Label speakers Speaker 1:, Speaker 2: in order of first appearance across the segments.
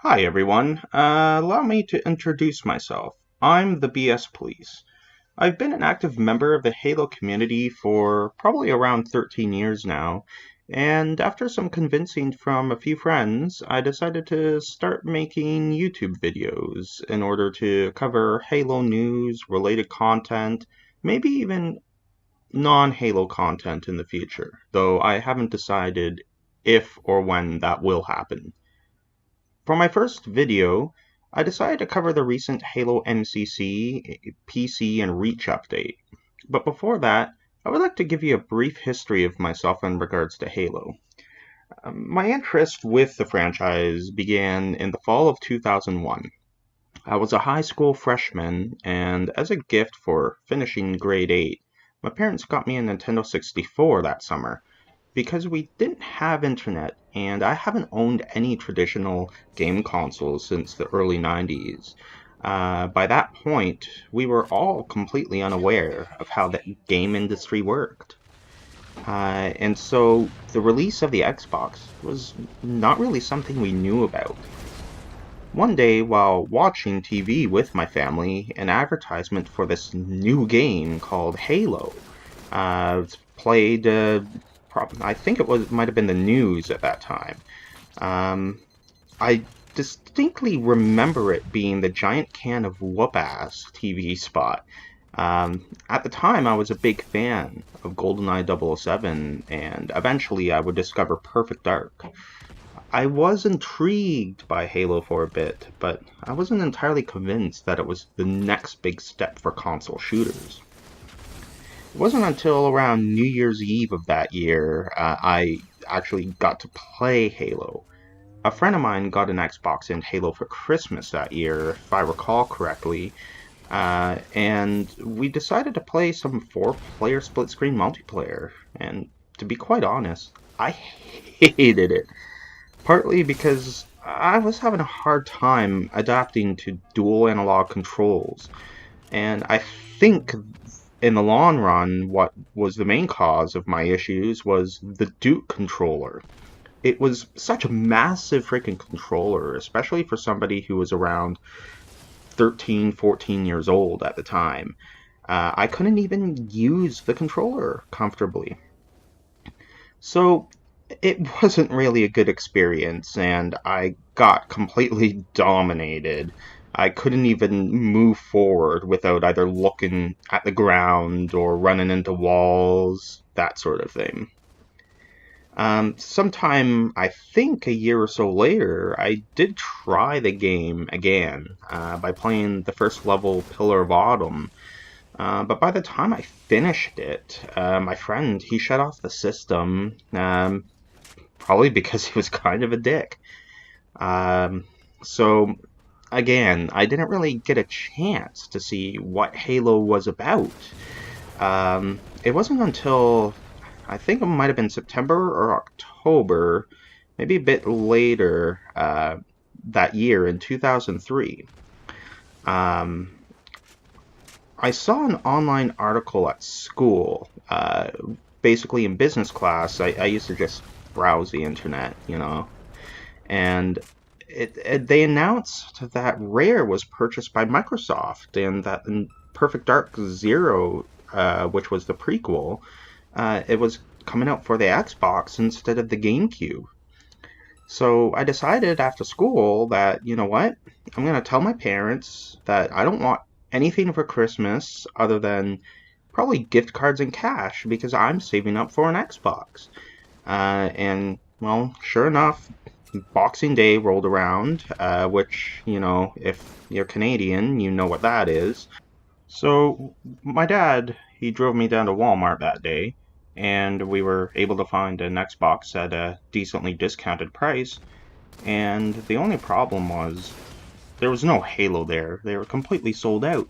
Speaker 1: Hi everyone, allow me to introduce myself. I'm the BS Police. I've been an active member of the Halo community for probably around 13 years now, and after some convincing from a few friends, I decided to start making YouTube videos in order to cover Halo news, related content, maybe even non-Halo content in the future, though I haven't decided if or when that will happen. For my first video, I decided to cover the recent Halo MCC, PC, and Reach update. But before that, I would like to give you a brief history of myself in regards to Halo. My interest with the franchise began in the fall of 2001. I was a high school freshman, and as a gift for finishing grade 8, my parents got me a Nintendo 64 that summer. Because we didn't have internet, and I haven't owned any traditional game consoles since the early 90s. By that point, we were all completely unaware of how the game industry worked. And so the release of the Xbox was not really something we knew about. One day, while watching TV with my family, an advertisement for this new game called Halo played. I think might have been the news at that time. Um, I distinctly remember it being the giant can of whoop-ass TV spot. At the time, I was a big fan of GoldenEye 007, and eventually I would discover Perfect Dark. I was intrigued by Halo for a bit, but I wasn't entirely convinced that it was the next big step for console shooters. It wasn't until around New Year's Eve of that year I actually got to play Halo. A friend of mine got an Xbox and Halo for Christmas that year, if I recall correctly, and we decided to play some four-player split-screen multiplayer. And to be quite honest, I hated it. Partly because I was having a hard time adapting to dual analog controls. And I think in the long run, what was the main cause of my issues was the Duke controller. It was such a massive freaking controller, especially for somebody who was around 13, 14 years old at the time. I couldn't even use the controller comfortably. So it wasn't really a good experience, and I got completely dominated. I couldn't even move forward without either looking at the ground or running into walls, that sort of thing. Sometime, I think a year or so later, I did try the game again by playing the first level, Pillar of Autumn. But by the time I finished it, my friend, he shut off the system, probably because he was kind of a dick. So again, I didn't really get a chance to see what Halo was about. It wasn't until I think it might have been September or October, maybe a bit later that year in 2003. Um, I saw an online article at school. Basically, in business class, I used to just browse the internet, and they announced that Rare was purchased by Microsoft and that in Perfect Dark Zero, which was the prequel, it was coming out for the Xbox instead of the GameCube. So I decided after school that, you know what, I'm going to tell my parents that I don't want anything for Christmas other than probably gift cards and cash because I'm saving up for an Xbox. And, well, sure enough, Boxing Day rolled around, which, if you're Canadian, you know what that is. So my dad, he drove me down to Walmart that day, and we were able to find an Xbox at a decently discounted price. And the only problem was there was no Halo there. They were completely sold out.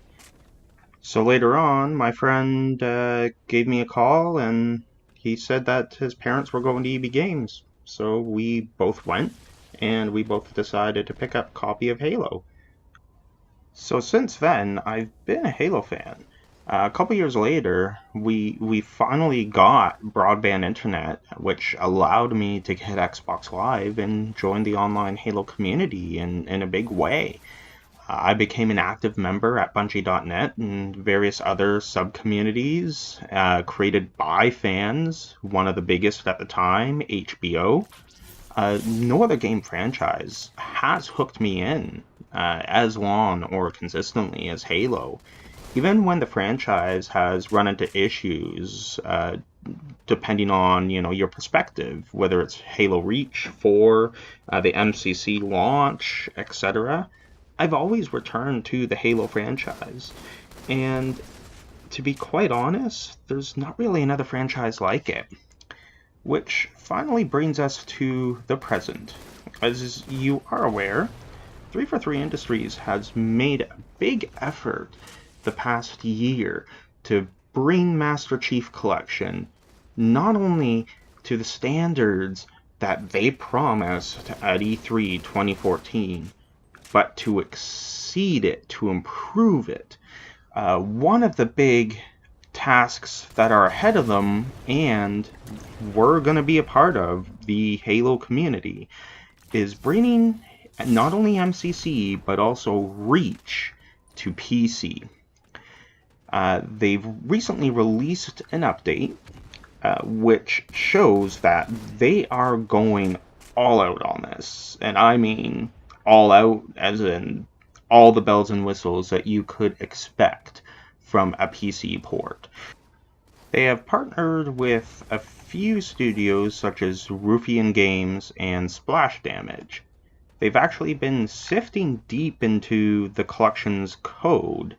Speaker 1: So later on, my friend gave me a call, and he said that his parents were going to EB Games. So we both went, and we both decided to pick up a copy of Halo. So since then, I've been a Halo fan. A couple years later, we finally got broadband internet, which allowed me to get Xbox Live and join the online Halo community in a big way. I became an active member at Bungie.net and various other sub-communities created by fans, one of the biggest at the time, HBO. No other game franchise has hooked me in as long or consistently as Halo. Even when the franchise has run into issues, depending on your perspective, whether it's Halo Reach 4, the MCC launch, etc., I've always returned to the Halo franchise. And to be quite honest, there's not really another franchise like it. Which finally brings us to the present. As you are aware, 343 Industries has made a big effort the past year to bring Master Chief Collection not only to the standards that they promised at E3 2014, but to exceed it, to improve it. One of the big tasks that are ahead of them, and we're going to be a part of the Halo community, is bringing not only MCC, but also Reach to PC. They've recently released an update which shows that they are going all out on this. And I mean all out as in all the bells and whistles that you could expect from a PC port. They have partnered with a few studios such as Ruffian Games and Splash Damage. They've actually been sifting deep into the collection's code,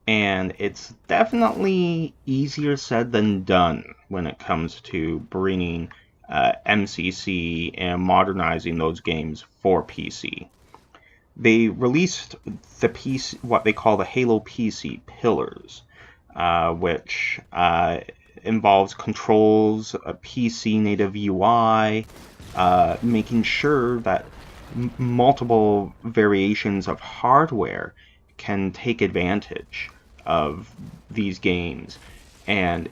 Speaker 1: and it's definitely easier said than done when it comes to bringing MCC and modernizing those games for PC. They released the PC, what they call the Halo PC pillars, which involves controls, a PC native UI, making sure that multiple variations of hardware can take advantage of these games. And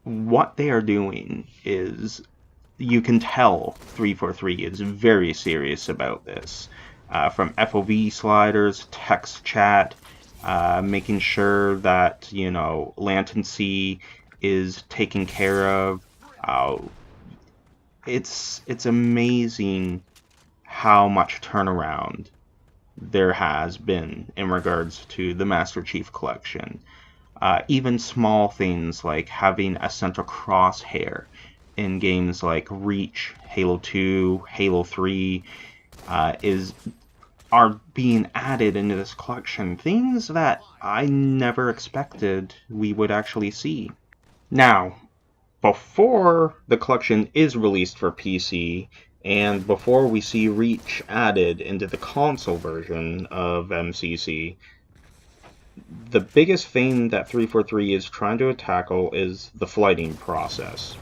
Speaker 1: what they are doing is, you can tell 343 is very serious about this. From FOV sliders, text chat, making sure that latency is taken care of. It's amazing how much turnaround there has been in regards to the Master Chief Collection. Even small things like having a central crosshair in games like Reach, Halo 2, Halo 3 are being added into this collection. Things that I never expected we would actually see. Now, before the collection is released for PC, and before we see Reach added into the console version of MCC, the biggest thing that 343 is trying to tackle is the flighting process.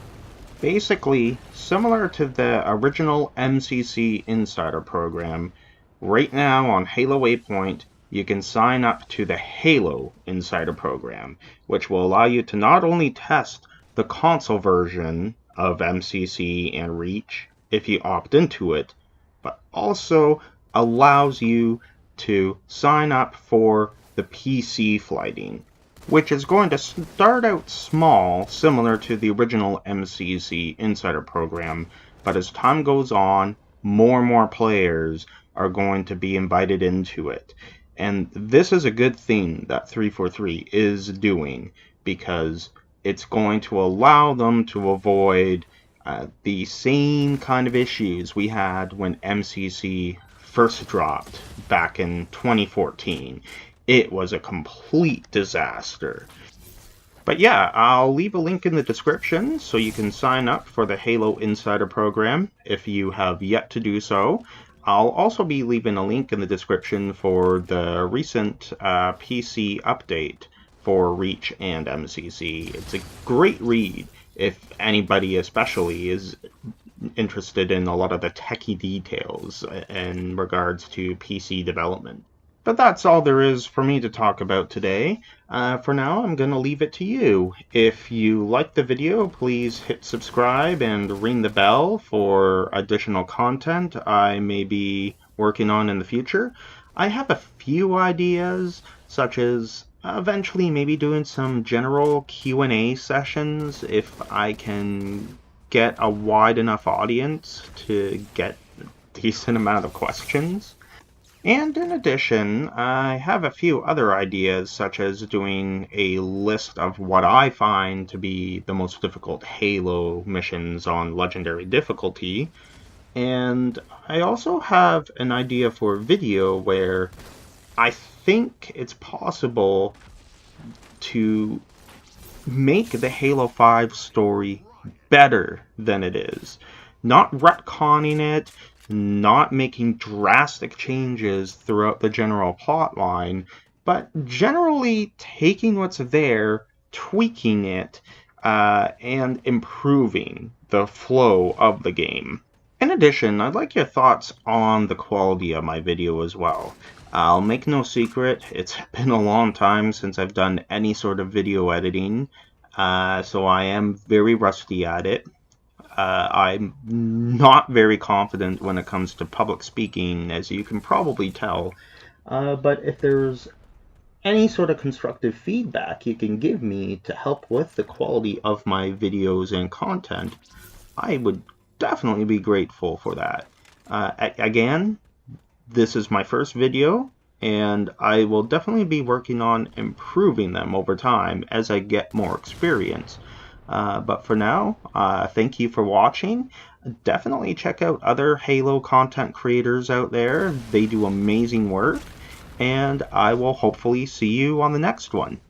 Speaker 1: Basically, similar to the original MCC Insider program, right now on Halo Waypoint, you can sign up to the Halo Insider program, which will allow you to not only test the console version of MCC and Reach if you opt into it, but also allows you to sign up for the PC flighting, which is going to start out small, similar to the original MCC Insider program, but as time goes on, more and more players are going to be invited into it. And this is a good thing that 343 is doing, because it's going to allow them to avoid the same kind of issues we had when MCC first dropped back in 2014. It was a complete disaster. But yeah, I'll leave a link in the description so you can sign up for the Halo Insider program if you have yet to do so. I'll also be leaving a link in the description for the recent PC update for Reach and MCC. It's a great read if anybody especially is interested in a lot of the techie details in regards to PC development. But that's all there is for me to talk about today. For now, I'm going to leave it to you. If you liked the video, please hit subscribe and ring the bell for additional content I may be working on in the future. I have a few ideas, such as eventually maybe doing some general Q&A sessions if I can get a wide enough audience to get a decent amount of questions. And in addition, I have a few other ideas, such as doing a list of what I find to be the most difficult Halo missions on Legendary difficulty. And I also have an idea for a video where I think it's possible to make the Halo 5 story better than it is. Not retconning it, not making drastic changes throughout the general plotline, but generally taking what's there, tweaking it, and improving the flow of the game. In addition, I'd like your thoughts on the quality of my video as well. I'll make no secret, it's been a long time since I've done any sort of video editing, so I am very rusty at it. I'm not very confident when it comes to public speaking, as you can probably tell. But if there's any sort of constructive feedback you can give me to help with the quality of my videos and content, I would definitely be grateful for that. Again, this is my first video, and I will definitely be working on improving them over time as I get more experience. But for now, thank you for watching. Definitely check out other Halo content creators out there. They do amazing work, and I will hopefully see you on the next one.